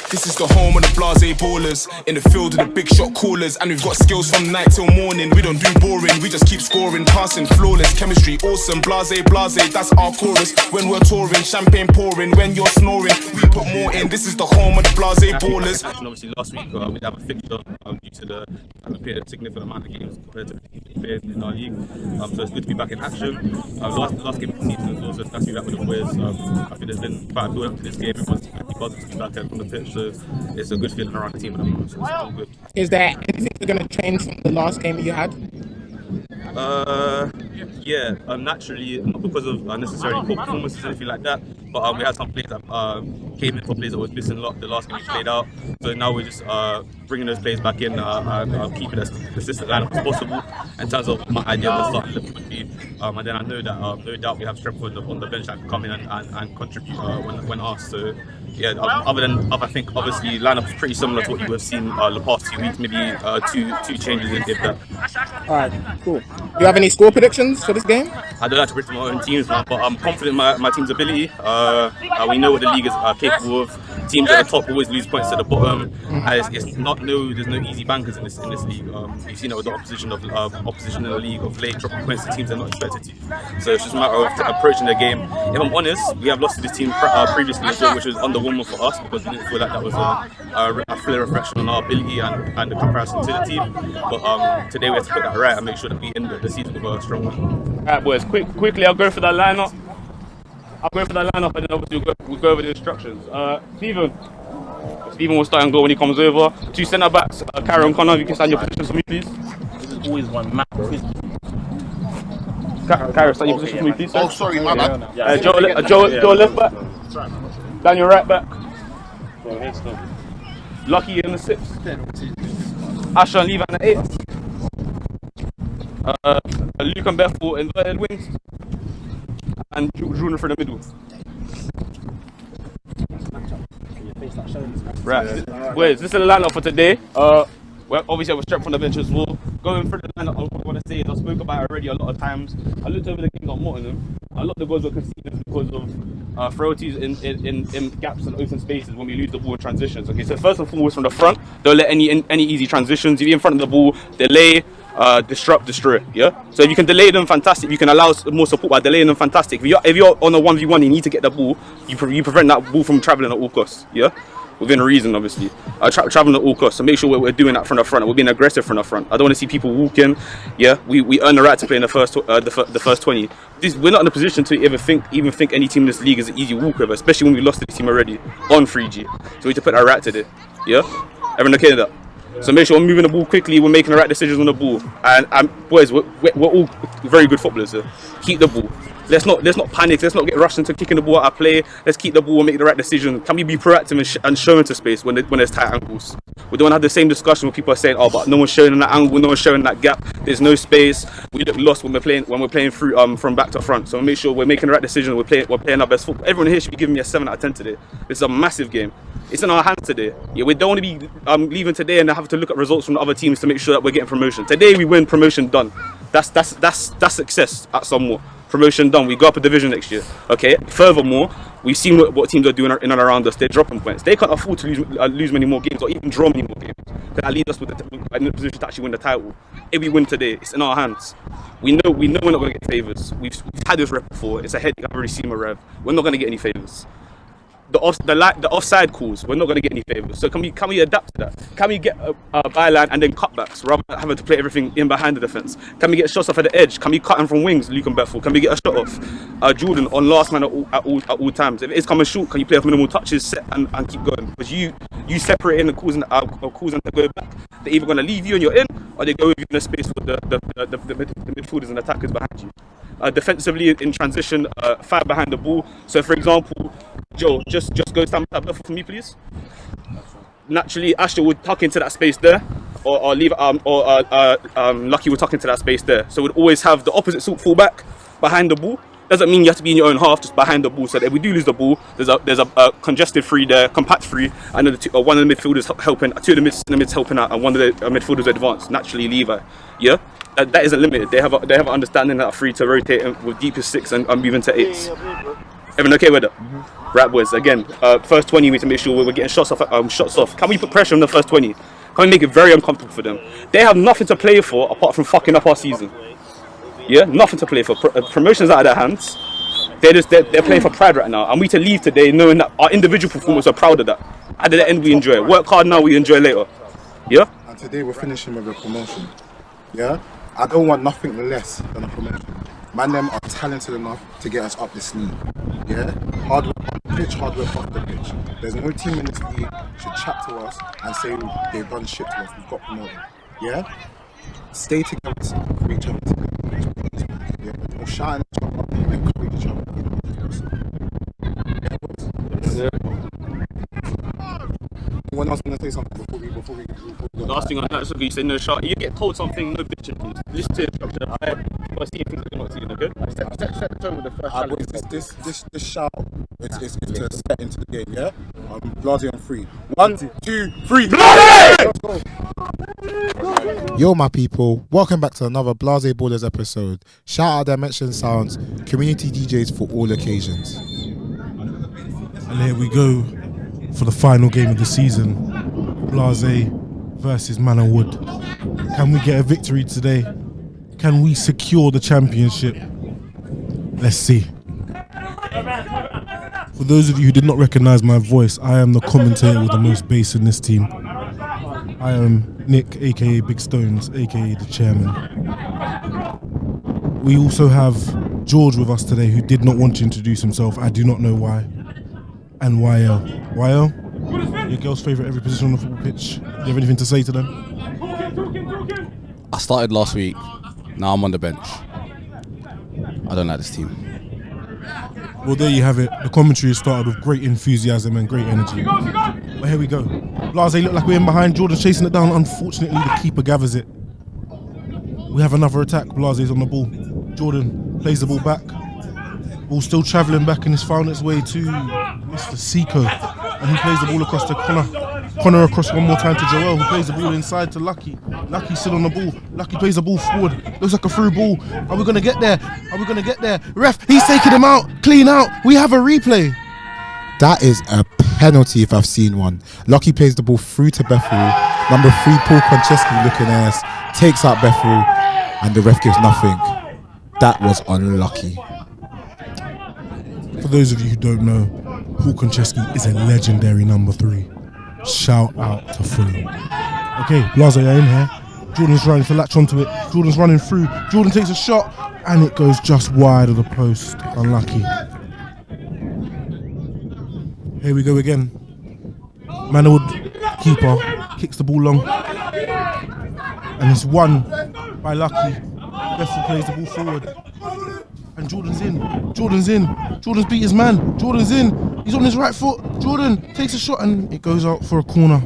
This is the home of the Blasé Ballers. In the field of the big shot callers. And we've got skills from night till morning. We don't do boring, we just keep scoring. Passing, flawless, chemistry, awesome. Blasé, blasé, that's our chorus. When we're touring, champagne pouring. When you're snoring, we put more in. This is the home of the Blasé Ballers. Obviously last week we did have a fixture due to the significant amount of games compared to the players in our league. So it's good to be back in action. Last game of the season as well, so it's nice to be back with the boys. I think there's been quite a build up to this game. Everyone's buzzing to be back on the pitch, so it's a good feeling around the team at the moment, so it's all good. Is there anything that's going to change from the last game you had? Yeah, naturally, not because of necessarily poor performances or anything like that, but we had some players that came in for players that was missing a lot the last game we played out. So now we're just bringing those players back in and keeping as consistent lineup as possible in terms of my idea of the starting lineup would be. And then I know that no doubt we have strength on the bench that can come in and contribute when asked. So yeah, I think obviously lineup is pretty similar to what you have seen the past 2 weeks, maybe two changes in that. Alright, cool. Do you have any score predictions for this game? I don't like to predict my own teams, man, but I'm confident in my team's ability. We know what the league is capable of. Teams at the top always lose points at the bottom. There's no easy bankers in this league. You've seen it with the opposition in the league of late dropping points to teams they're not expected to. So it's just a matter of approaching the game. If I'm honest, we have lost to this team previously as well, which was underwhelming for us because we didn't feel like that was a fair reflection on our ability and the comparison to the team. But today we have to put that right and make sure that we end the season with a strong one. Alright boys, quickly I'll go for that lineup. And then obviously we'll go over the instructions. Stephen will start and go when he comes over. Two centre backs, Carrie and Connor, if you can stand your positions for me please. There's always one map. Carrie, stand your position for me please. Oh, sorry, my bad. Joe left back. Daniel right back. Lucky in the 6th. Asher and Levi in the 8th. Luke and Bethel inverted wings. And Junior for the middle. Right, boys, this is the lineup for today. Well, obviously I was straight from the bench as well. Going through the lineup, what I want to say is I spoke about it already a lot of times. I looked over the games on Mottingham. A lot of the goals were conceded because of frailties in gaps and open spaces when we lose the ball in transitions. Okay, so first and foremost from the front, don't let any easy transitions. If you're in front of the ball, delay. Disrupt, destroy. Yeah. So if you can delay them, fantastic. You can allow more support by delaying them, fantastic. If you're on a 1v1, you need to get the ball. You prevent that ball from traveling at all costs. Yeah. Within reason, obviously. Traveling at all costs. So make sure we're doing that from the front. We're being aggressive from the front. I don't want to see people walking. Yeah. We earn the right to play in the first 20. We're not in a position to even think any team in this league is an easy walkover, especially when we lost to this team already on 3G. So we need to put that right today. Yeah. Everyone okay with that? So make sure we're moving the ball quickly, we're making the right decisions on the ball. And boys, we're all very good footballers, so keep the ball. Let's not panic, let's not get rushed into kicking the ball out of play. Let's keep the ball and make the right decision. Can we be proactive and show into space when there's tight angles? We don't want to have the same discussion when people are saying, oh, but no one's showing that angle, no one's showing that gap, there's no space. We look lost when we're playing through from back to front. So make sure we're making the right decision, we're playing our best football. Everyone here should be giving me a 7 out of 10 today. This is a massive game. It's in our hands today. Yeah, we don't want to be leaving today and have to look at results from the other teams to make sure that we're getting promotion. Today we win, promotion done. That's success at somewhat. Promotion done. We go up a division next year. Okay. Furthermore, we've seen what teams are doing in and around us. They're dropping points. They can't afford to lose many more games or even draw many more games. That leads us in a position to actually win the title. If we win today, it's in our hands. We know we're not going to get favours. We've had this rep before. It's a headache. I've already seen my rev. We're not going to get any favours. The offside calls, we're not going to get any favours. So can we adapt to that? Can we get a byline and then cutbacks rather than having to play everything in behind the defence? Can we get shots off at the edge? Can we cut them from wings, Luke and Bethel? Can we get a shot off? Jordan on last man at all times. If it is coming short, can you play off minimal touches, set and keep going? Because you separate in and causing to go back. They're either going to leave you and you're in, or they go with you in the space for the midfielders and attackers behind you. Defensively in transition, fight behind the ball. So for example, Joe, just go stand up for me, please. Naturally, Asher would tuck into that space there, or leave Lucky would tuck into that space there. So we'd always have the opposite sort full back behind the ball. Doesn't mean you have to be in your own half, just behind the ball. So that if we do lose the ball, there's a congested free there, compact free, and then one of the midfielders helping, two of the mids helping out, and one of the midfielders advanced. Naturally, Levi. Yeah, that isn't limited. They have an understanding that are free to rotate with deepest 6 and move into 8s. Everyone okay with it? Right, boys. Again, first 20, we need to make sure we're getting shots off. Can we put pressure on the first 20? Can we make it very uncomfortable for them? They have nothing to play for apart from fucking up our season. Yeah, nothing to play for. Promotion's out of their hands. They're playing for pride right now, and we to leave today knowing that our individual performance are proud of that. At the end, we enjoy it. Work hard now, we enjoy later. Yeah. And today we're finishing with a promotion. Yeah. I don't want nothing less than a promotion. Man, them are talented enough to get us up this league. Yeah. Hard work on the pitch, hard work off the pitch. There's no team in this league should chat to us and say they've done shit to us. We've got promoted. Yeah. Stay together for each other. Yeah. No shouting each other, encourage each other. Yeah. Anyone else want to say something before we go? Last thing on that, so you say no shot. You get told something, no bitching, please. Listen to instruction. I was seeing things that you're not seeing, okay? Set the tone with the first challenge. This shout is to set into the game, yeah? Blasé on 3. 1, 2, 3. Blasé! Yo, my people, welcome back to another Blasé Ballers episode. Shout out Dimension Sounds, community DJs for all occasions. And here we go for the final game of the season. Blasé versus Manorwood. Can we get a victory today? Can we secure the championship? Let's see. For those of you who did not recognize my voice, I am the commentator with the most bass in this team. I am Nick, aka Big Stones, aka the chairman. We also have George with us today, who did not want to introduce himself. I do not know why. And YL. YL, your girl's favourite every position on the football pitch. Do you have anything to say to them? I started last week. Now I'm on the bench. I don't like this team. Well, there you have it. The commentary has started with great enthusiasm and great energy. But here we go. Blasé look like we're in behind. Jordan's chasing it down. Unfortunately, the keeper gathers it. We have another attack. Blasé's on the ball. Jordan plays the ball back. Ball still travelling back, and it's found its way to Mr. Seco. And he plays the ball across to Connor. Connor across one more time to Joel, who plays the ball inside to Lucky. Lucky still on the ball. Lucky plays the ball forward. Looks like a through ball. Are we going to get there? Are we going to get there? Ref, he's taking him out. Clean out. We have a replay. That is a penalty if I've seen one. Lucky plays the ball through to Bethel. Number 3, Paul Konchesky looking ass, takes out Bethel, and the ref gives nothing. That was unlucky. For those of you who don't know, Paul Konchesky is a legendary number 3. Shout out to Fulham. Okay, Blasé are in here. Jordan's trying to latch onto it. Jordan's running through. Jordan takes a shot, and it goes just wide of the post. Unlucky. Here we go again. Manorwood keeper kicks the ball long, and it's won by Lucky. Bethel plays the ball forward, and Jordan's in. Jordan's in. Jordan's beat his man. Jordan's in. He's on his right foot. Jordan takes a shot, and it goes out for a corner.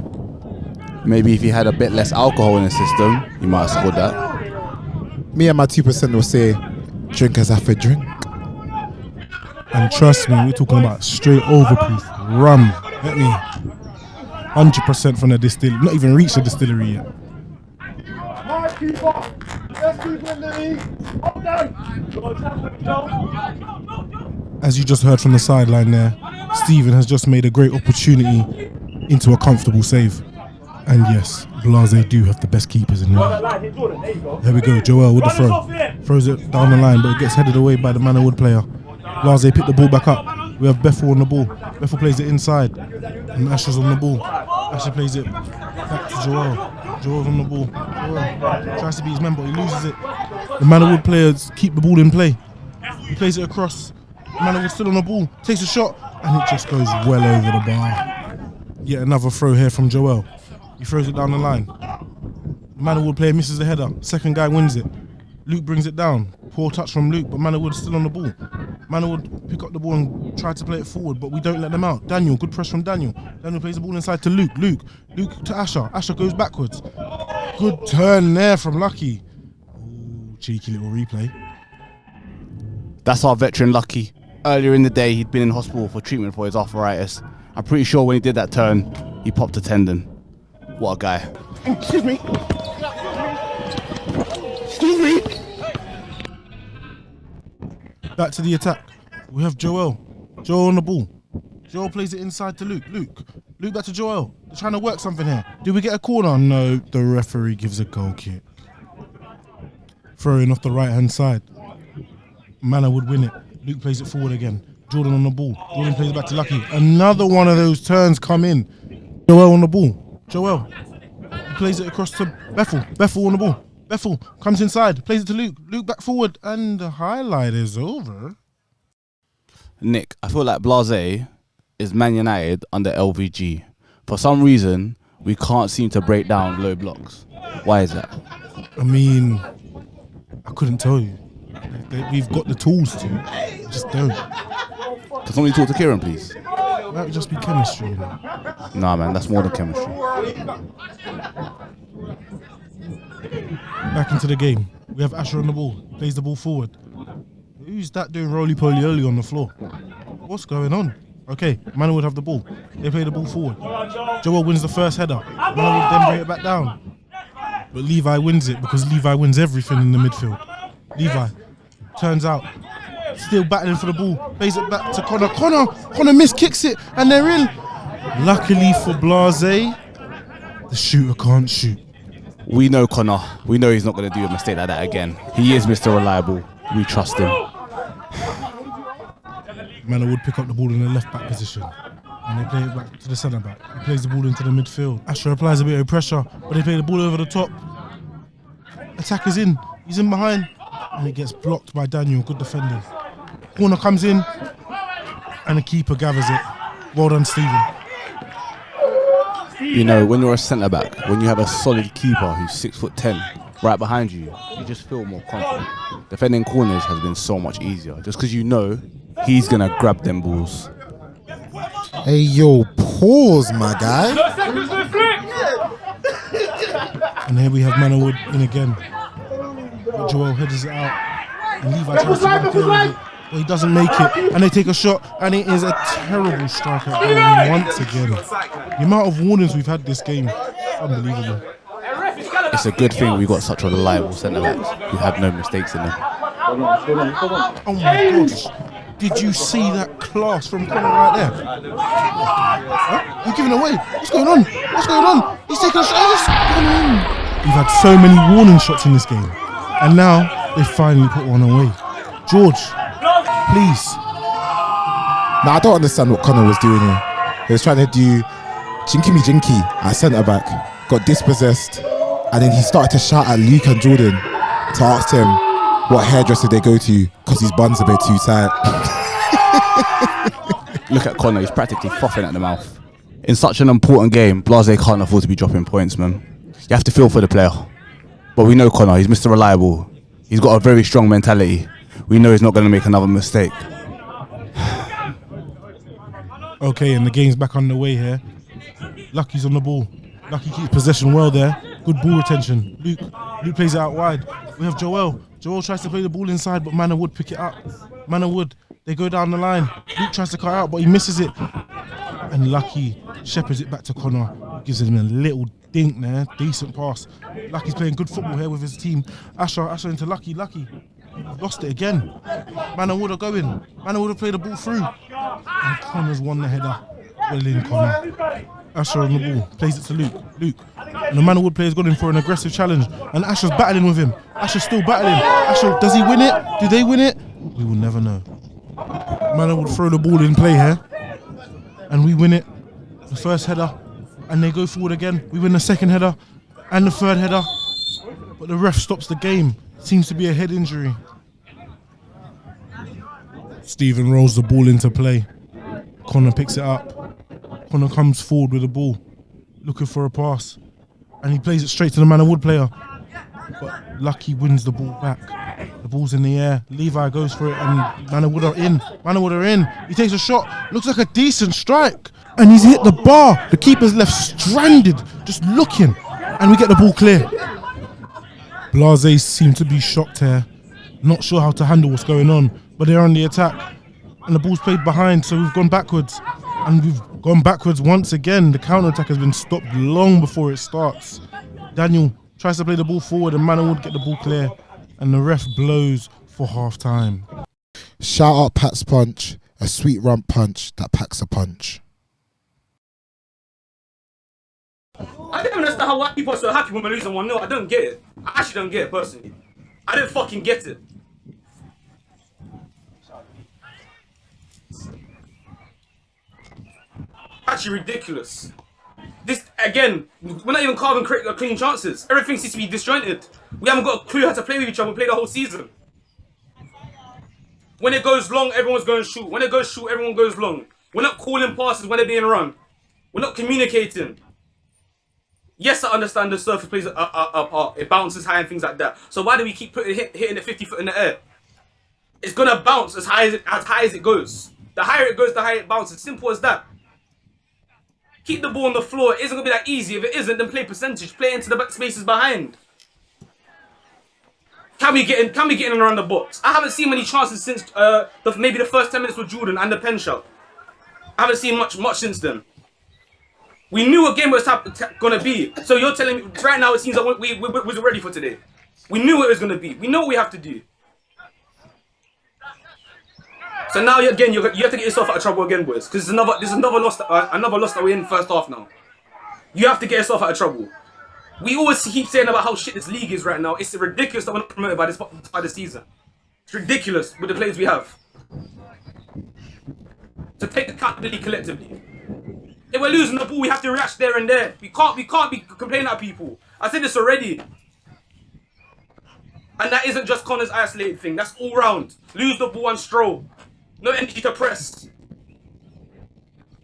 Maybe if he had a bit less alcohol in the system, he might have scored that. Me and my 2% will say, drink as I for drink. And trust me, we're talking about straight overproof rum. Let me 100% from the distillery. Not even reached the distillery yet. As you just heard from the sideline there, Stephen has just made a great opportunity into a comfortable save. And yes, Blasé do have the best keepers in the league. There we go, Joel with the throw. Throws it down the line, but it gets headed away by the Manorwood player. Blasé picked the ball back up. We have Bethel on the ball. Bethel plays it inside. And Asher's on the ball. Asher plays it back to Joel. Joel's on the ball. Joel tries to beat his man, but he loses it. The Manorwood players keep the ball in play. He plays it across. Manorwood's still on the ball. Takes a shot, and it just goes well over the bar. Yet another throw here from Joel. He throws it down the line. The Manorwood player misses the header. Second guy wins it. Luke brings it down. Poor touch from Luke, but Manorwood's still on the ball. Manorwood pick up the ball and try to play it forward, but we don't let them out. Daniel, good press from Daniel. Daniel plays the ball inside to Luke. Luke to Asher. Asher goes backwards. Good turn there from Lucky. Ooh, cheeky little replay. That's our veteran Lucky. Earlier in the day, he'd been in hospital for treatment for his arthritis. I'm pretty sure when he did that turn, he popped a tendon. What a guy. Excuse me. Excuse me. Back to the attack. We have Joel. Joel on the ball. Joel plays it inside to Luke. Luke back to Joel. They're trying to work something here. Do we get a corner? No, the referee gives a goal kick. Throwing off the right-hand side. Manor would win it. Luke plays it forward again. Jordan on the ball. Jordan plays it back to Lucky. Another one of those turns come in. Joel on the ball. Joel. He plays it across to Bethel. Bethel on the ball. Bethel comes inside. Plays it to Luke. Luke back forward. And the highlight is over. Nick, I feel like Blasé is Man United under LVG. For some reason, we can't seem to break down low blocks. Why is that? I mean, I couldn't tell you. We've got the tools to. We just don't. Can somebody talk to Kieran, please? That would just be chemistry, you know? Nah, man, that's more than chemistry. Back into the game. We have Asher on the ball. Plays the ball forward. Who's that doing roly-poly-oly on the floor? What's going on? Okay, Manorwood would have the ball. They play the ball forward. Joel wins the first header. Manorwood would then bring it back down. But Levi wins it because Levi wins everything in the midfield. Levi turns out, still battling for the ball. Plays it back to Connor. Connor miss-kicks it and they're in. Luckily for Blasé, the shooter can't shoot. We know Connor. We know he's not going to do a mistake like that again. He is Mr. Reliable. We trust him. Manor would pick up the ball in the left-back position and they play it back to the centre-back. He plays the ball into the midfield. Asher applies a bit of pressure, but they play the ball over the top. Attacker's in. He's in behind and it gets blocked by Daniel. Good defending. Corner comes in and the keeper gathers it. Well done, Stephen. You know, when you're a centre-back, when you have a solid keeper who's 6'10" right behind you, you just feel more confident. Defending corners has been so much easier just because you know he's going to grab them balls. Hey, yo, pause, my guy. And here we have Manorwood in again. But Joel headers it out. And Levi tries to run through with it, but he doesn't make it. And they take a shot, and it is a terrible strike at goal once again. The amount of warnings we've had this game, unbelievable. It's a good thing we got such reliable centre-backs who have no mistakes in them. Oh my gosh. Did you see that class from Connor right there? Huh? You're giving away. What's going on? What's going on? He's taking a shot. What's going on? We've had so many warning shots in this game. And now they finally put one away. George, please. Now, I don't understand what Connor was doing here. He was trying to do jinky me jinky at centre back, got dispossessed, and then he started to shout at Luke and Jordan to ask him what hairdresser they go to because his bun's a bit too tight. Look at Connor, he's practically frothing at the mouth. In such an important game, Blasé can't afford to be dropping points, man. You have to feel for the player. But we know Connor, he's Mr. Reliable. He's got a very strong mentality. We know he's not going to make another mistake. Okay, and the game's back underway here. Lucky's on the ball. Lucky keeps possession well there. Good ball retention. Luke plays it out wide. We have Joel. Joel tries to play the ball inside, but Manorwood pick it up. Manorwood, they go down the line. Luke tries to cut out, but he misses it. And Lucky shepherds it back to Connor. Gives him a little dink there. Decent pass. Lucky's playing good football here with his team. Asher into Lucky. Lost it again. Manorwood are going. Manorwood have played the ball through. And Connor's won the header. Well in, Connor. Asher on the ball. Plays it to Luke. And the Manorwood player's gone in for an aggressive challenge. And Asher's battling with him. Asher's still battling. Asher, does he win it? Do they win it? We will never know. Manorwood throw the ball in play here. And we win it. The first header. And they go forward again. We win the second header. And the third header. But the ref stops the game. Seems to be a head injury. Stephen rolls the ball into play. Connor picks it up. Connor comes forward with the ball, looking for a pass. And he plays it straight to the Manorwood player. But Lucky wins the ball back. The ball's in the air. Levi goes for it and Manorwood are in. He takes a shot. Looks like a decent strike. And he's hit the bar. The keeper's left stranded, just looking. And we get the ball clear. Blasé seem to be shocked here. Not sure how to handle what's going on. But they're on the attack. And the ball's played behind, so we've gone backwards. And we've gone backwards once again. The counter-attack has been stopped long before it starts. Daniel tries to play the ball forward and Manorwood get the ball clear. And the ref blows for half-time. Shout out Pat's Punch. A sweet rump punch that packs a punch. I don't understand how white people are so happy when we're losing 1-0. I don't get it. I actually don't get it personally. I don't fucking get it. Actually ridiculous. This, again, we're not even carving clean chances. Everything seems to be disjointed. We haven't got a clue how to play with each other. We play the whole season. When it goes long, everyone's going to shoot. When it goes shoot, everyone goes long. We're not calling passes when they're being run. We're not communicating. Yes, I understand the surface plays a part. It bounces high and things like that. So why do we keep hitting it 50 foot in the air? It's going to bounce as high as it goes. The higher it goes, the higher it bounces. Simple as that. Keep the ball on the floor. It isn't going to be that easy. If it isn't, then play percentage. Play into the back spaces behind. Can we get in and around the box? I haven't seen many chances since maybe the first 10 minutes with Jordan and the pen shot. I haven't seen much since then. We knew what game was going to be. So you're telling me right now it seems like we was ready for today. We knew what it was going to be. We know what we have to do. So now again, you have to get yourself out of trouble again, boys. Because there's another loss that we're in first half now. You have to get yourself out of trouble. We always keep saying about how shit this league is right now. It's ridiculous that we're not promoted by this season. It's ridiculous with the players we have. So take accountability collectively. If we're losing the ball, we have to react there and there. We can't be complaining at people. I said this already. And that isn't just Connor's isolated thing. That's all round. Lose the ball and stroll. No energy to press.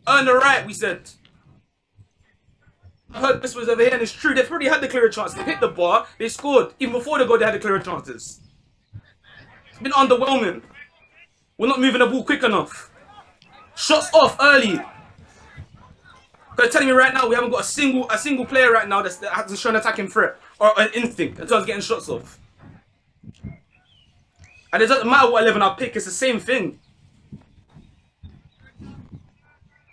Earn the right, we said. I heard this was over here, and it's true. They've already had the clearer chances. They hit the bar, they scored. Even before the goal, they had the clearer chances. It's been underwhelming. We're not moving the ball quick enough. Shots off early. They're telling me right now we haven't got a single player right now that has shown attacking threat or an instinct in terms of getting shots off. And it doesn't matter what 11 I pick, it's the same thing.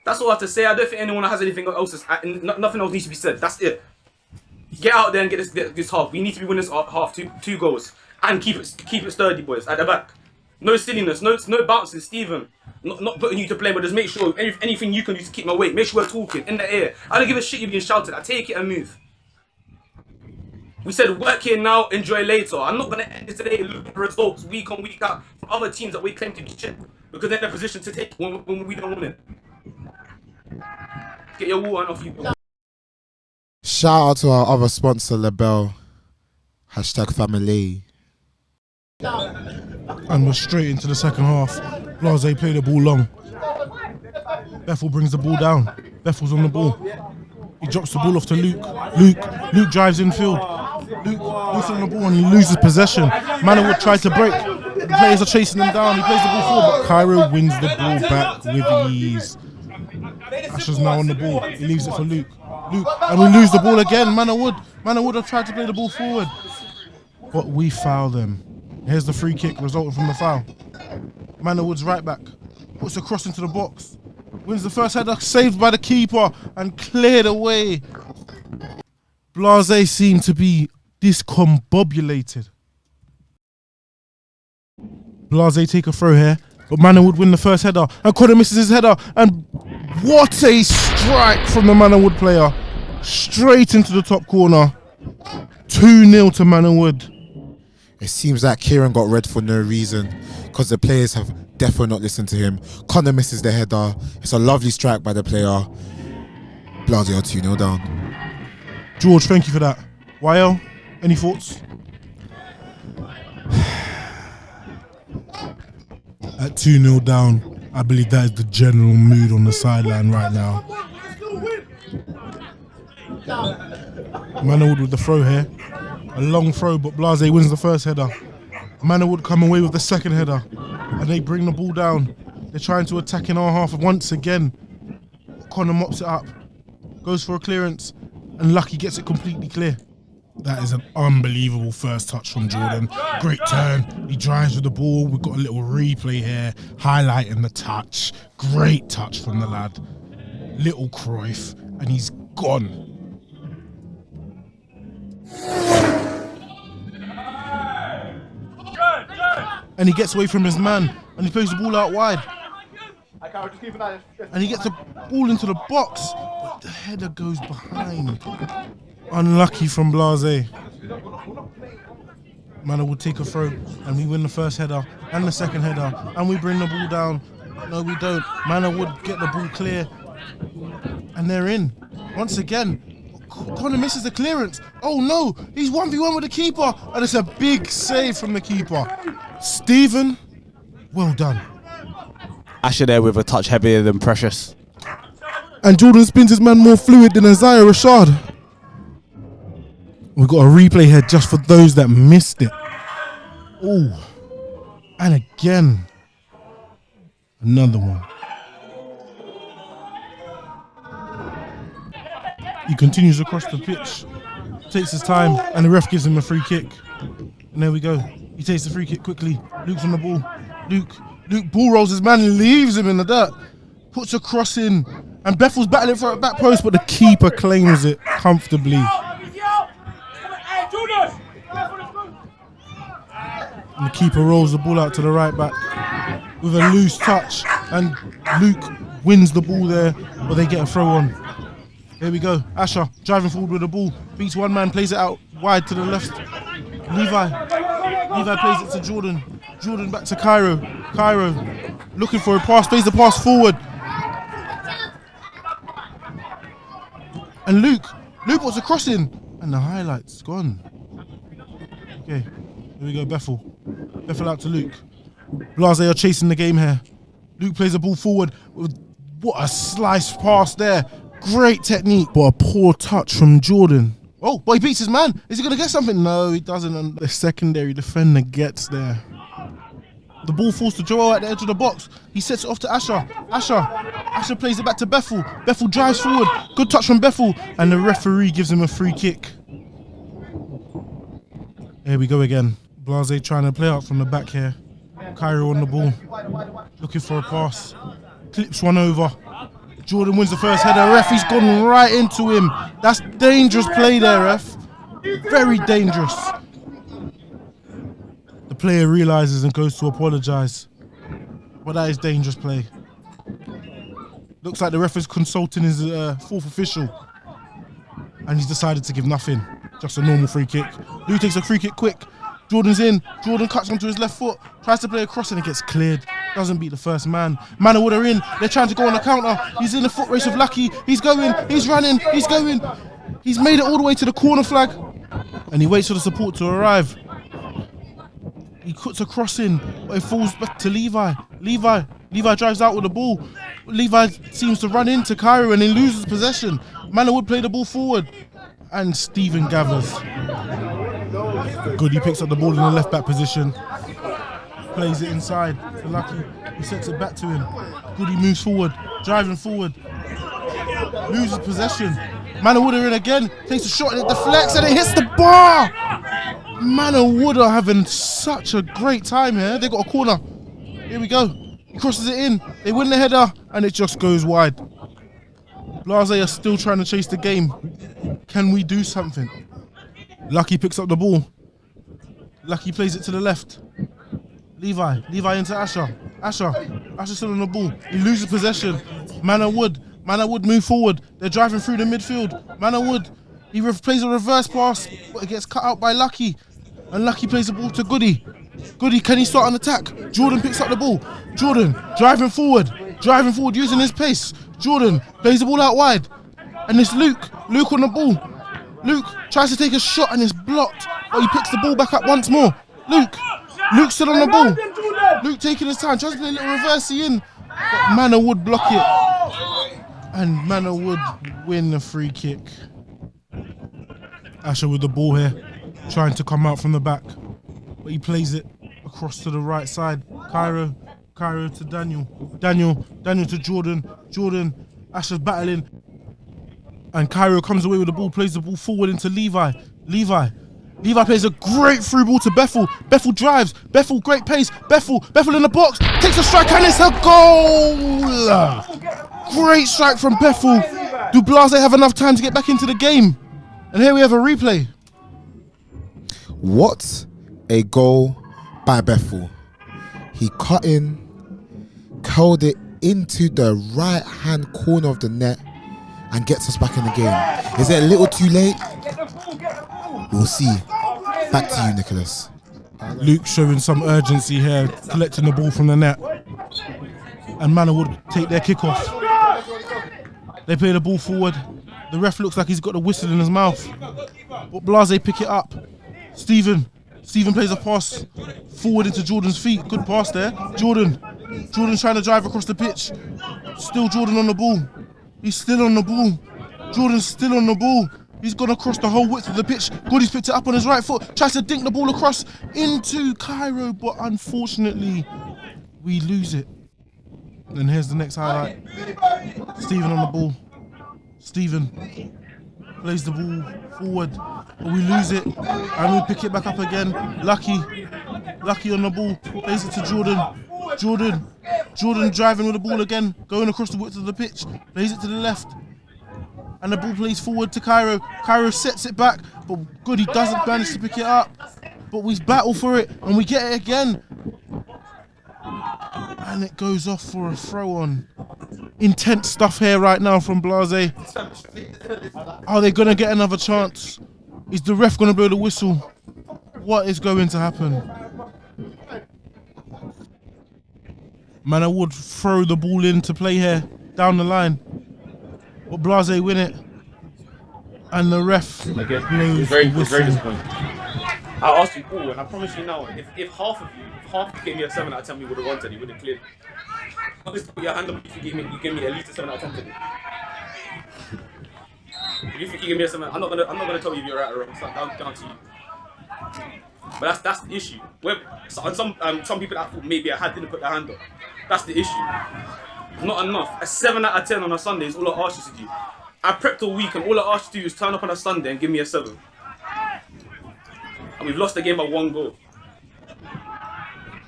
That's all I have to say. I don't think anyone has anything else. Nothing else needs to be said. That's it. Get out there and get this half. We need to be winning this half, two goals, and keep it sturdy, boys, at the back. No silliness, no bouncing, Stephen. Not putting you to blame, but just make sure anything you can do to keep my weight. Make sure we're talking in the air. I don't give a shit you being shouted. I take it and move. We said work here now, enjoy later. I'm not gonna end this today looking at results week on week out from other teams that we claim to be shit because they're in a position to take when we don't want it. Get your water off you. Shout out to our other sponsor, Labelle. #family. And we're straight into the second half. Blasé play the ball long. Bethel brings the ball down. Bethel's on the ball. He drops the ball off to Luke. Luke drives infield. Luke's on the ball and he loses possession. Manorwood tries to break. The players are chasing him down. He plays the ball forward, but Cairo wins the ball back with ease. Asher's now on the ball. He leaves it for Luke, and we lose the ball again. Manorwood have tried to play the ball forward, but we foul them. Here's the free kick resulting from the foul. Manorwood's right back, puts a cross into the box, wins the first header, saved by the keeper and cleared away. Blasé seemed to be discombobulated. Blasé take a throw here, but Manorwood win the first header, and Connor misses his header, and what a strike from the Manorwood player, straight into the top corner. 2-0 to Manorwood. It seems like Kieran got red for no reason because the players have definitely not listened to him. Connor misses the header. It's a lovely strike by the player. Blasé are 2-0 down. George, thank you for that. YL, any thoughts? At 2-0 down, I believe that is the general mood on the sideline right now. Manorwood with the throw here. A long throw, but Blasé wins the first header. Manorwood come away with the second header, and they bring the ball down. They're trying to attack in our half once again. Connor mops it up, goes for a clearance, and Lucky gets it completely clear. That is an unbelievable first touch from Jordan. Great turn. He drives with the ball. We've got a little replay here highlighting the touch. Great touch from the lad. Little Cruyff, and he's gone. And he gets away from his man, and he plays the ball out wide. And he gets the ball into the box, but the header goes behind. Unlucky from Blasé. Manorwood will take a throw, and we win the first header and the second header, and we bring the ball down. No, we don't. Manorwood get the ball clear, and they're in. Once again, Connor misses the clearance. Oh no, he's 1v1 with the keeper, and it's a big save from the keeper. Stephen, well done. Asher there with a touch heavier than Precious. And Jordan spins his man more fluid than Isaiah Rashad. We've got a replay here just for those that missed it. Oh, and again, another one. He continues across the pitch, takes his time, and the ref gives him a free kick. And there we go. He takes the free kick quickly. Luke's on the ball. Luke ball rolls his man and leaves him in the dirt. Puts a cross in, and Bethel's battling for a back post, but the keeper claims it comfortably. And the keeper rolls the ball out to the right back with a loose touch, and Luke wins the ball there, but they get a throw on. Here we go. Asher driving forward with the ball, beats one man, plays it out wide to the left. Levi plays it to Jordan. Jordan back to Cairo. Cairo looking for a pass, plays the pass forward. And Luke puts a cross in, and the highlight's gone. Okay, here we go, Bethel out to Luke. Blasé are chasing the game here. Luke plays the ball forward. What a slice pass there. Great technique, but a poor touch from Jordan. Oh, but he beats his man. Is he going to get something? No, he doesn't. And the secondary defender gets there. The ball falls to Joel at the edge of the box. He sets it off to Asher. Asher plays it back to Bethel. Bethel drives forward. Good touch from Bethel. And the referee gives him a free kick. Here we go again. Blasé trying to play out from the back here. Cairo on the ball. Looking for a pass. Clips one over. Jordan wins the first header. Referee's gone right into him. That's dangerous play there, ref. Very dangerous. The player realizes and goes to apologize. But that is dangerous play. Looks like the ref is consulting his fourth official. And he's decided to give nothing. Just a normal free kick. Lou takes a free kick quick. Jordan's in. Jordan cuts onto his left foot. Tries to play across and it gets cleared. Doesn't beat the first man. Manorwood are in. They're trying to go on the counter. He's in the foot race with Lucky. He's going. He's running. He's going. He's made it all the way to the corner flag. And he waits for the support to arrive. He cuts a cross in, but it falls back to Levi. Levi drives out with the ball. Levi seems to run into Cairo and he loses possession. Manorwood play the ball forward. And Stephen gathers. Good, he picks up the ball in the left back position. Plays it inside to Lucky. He sets it back to him. Good, he moves forward, driving forward. Loses possession. Manorwood are in again. Takes a shot and it deflects and it hits the bar. Manorwood are having such a great time here. They got a corner. Here we go. He crosses it in. They win the header and it just goes wide. Blasé are still trying to chase the game. Can we do something? Lucky picks up the ball. Lucky plays it to the left. Levi into Asher. Asher still on the ball. He loses possession. Manorwood move forward. They're driving through the midfield. Manorwood, he plays a reverse pass, but it gets cut out by Lucky. And Lucky plays the ball to Goody. Goody, can he start an attack? Jordan picks up the ball. Jordan driving forward using his pace. Jordan plays the ball out wide. And it's Luke on the ball. Luke tries to take a shot and it's blocked, but he picks the ball back up once more. Luke's still on the ball. Luke taking his time, tries to play a little reversey in, but Manorwood block it. And Manorwood win the free kick. Asher with the ball here, trying to come out from the back, but he plays it across to the right side. Cairo to Daniel to Jordan, Asher's battling. And Cairo comes away with the ball, plays the ball forward into Levi plays a great through ball to Bethel. Bethel drives. Bethel, great pace. Bethel in the box. Takes a strike and it's a goal. Great strike from Bethel. Do Blasé have enough time to get back into the game? And here we have a replay. What a goal by Bethel. He cut in, curled it into the right-hand corner of the net and gets us back in the game. Is it a little too late? We'll see. Back to you, Nicholas. Luke showing some urgency here, collecting the ball from the net. And Manorwood take their kickoff. They play the ball forward. The ref looks like he's got the whistle in his mouth. But Blasé pick it up. Stephen plays a pass forward into Jordan's feet. Good pass there. Jordan's trying to drive across the pitch. Still Jordan on the ball. He's still on the ball. Jordan's still on the ball. He's gone across the whole width of the pitch. Goody's picked it up on his right foot. Tries to dink the ball across into Cairo, but unfortunately, we lose it. And here's the next highlight. Stephen on the ball. Stephen plays the ball forward, but we lose it. And we pick it back up again. Lucky on the ball. Plays it to Jordan. Jordan driving with the ball again. Going across the width of the pitch. Plays it to the left. And the ball plays forward to Cairo. Cairo sets it back, but Goody doesn't manage to pick it up. But we battle for it, and we get it again. And it goes off for a throw-on. Intense stuff here right now from Blasé. Are they going to get another chance? Is the ref going to blow the whistle? What is going to happen? Manorwood throw the ball into play here, down the line. But Blasé win it. And the ref blows the whistle. Disappointing. I asked you all, and I promise you now, if half gave me a 7 out of 10, we would have wanted, you would have cleared. I'll just put your hand up if you give me at least a 7 out of 10 today. If you think you give me a 7, I'm not gonna tell you if you're right or wrong. It's down to you. But that's the issue. Some people that thought maybe I didn't put their hand up. That's the issue. Not enough. A 7 out of 10 on a Sunday is all I ask you to do. I prepped all week, and all I asked you to do is turn up on a Sunday and give me a 7. And we've lost the game by 1 goal.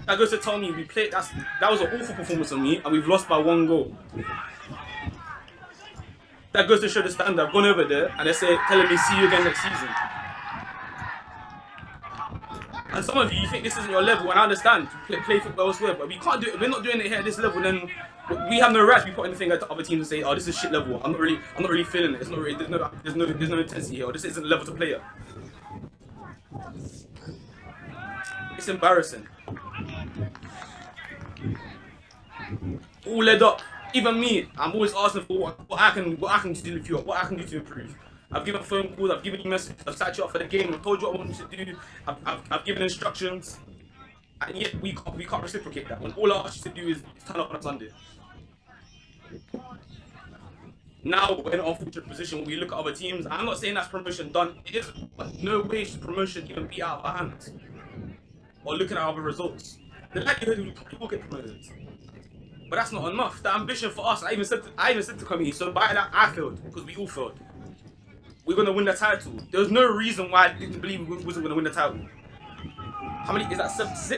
That goes to tell me that was an awful performance on me, and we've lost by 1 goal. That goes to show the standard. I've gone over there, and they're telling me, see you again next season. And some of you think this isn't your level, and I understand. Play football elsewhere, but we can't do it. We're not doing it here at this level. Then we have no right to be putting anything at other teams and say, "Oh, this is shit level. I'm not really feeling it. It's not really. There's no intensity here. Or this isn't the level to play at." It's embarrassing. All led up. Even me, I'm always asking for what I can do to lift you up, what I can do to improve. I've given phone calls, I've given you messages, I've sat you up for the game, I've told you what I want you to do, I've given instructions, and yet we can't reciprocate that. When all I ask you to do is turn up on a Sunday. Now we're in an unfortunate position when we look at other teams. I'm not saying that's promotion done. It isn't, but no way should promotion even be out of our hands. Or looking at other results. The likelihood we probably will get promoted. But that's not enough. The ambition for us, I even said to the committee, so by that I failed, because we all failed. We're going to win the title. There was no reason why I didn't believe we wasn't going to win the title. How many, is that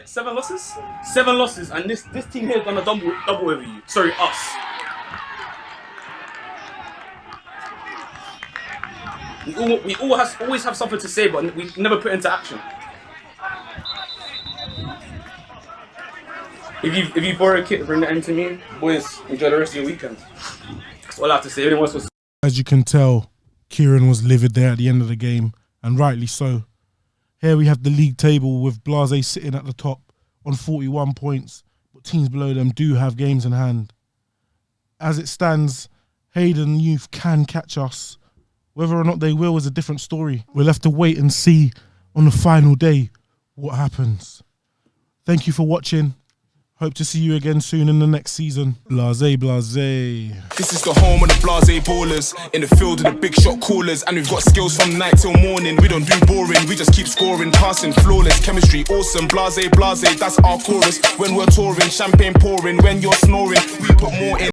7 losses? 7 losses, and this team here is going to double over you. Sorry, us. We always have something to say, but we never put into action. If you borrow a kit, bring that into me. Boys, enjoy the rest of your weekend. That's all I have to say. Anyone else was... As you can tell, Kieran was livid there at the end of the game, and rightly so. Here we have the league table with Blasé sitting at the top on 41 points, but teams below them do have games in hand. As it stands, Hayden Youth can catch us. Whether or not they will is a different story. We'll have to wait and see on the final day what happens. Thank you for watching. Hope to see you again soon in the next season. Blasé, Blasé. This is the home of the Blasé Ballers. In the field of the big shot callers. And we've got skills from night till morning. We don't do boring, we just keep scoring. Passing, flawless, chemistry, awesome. Blasé, Blasé, that's our chorus. When we're touring, champagne pouring. When you're snoring, we put more in.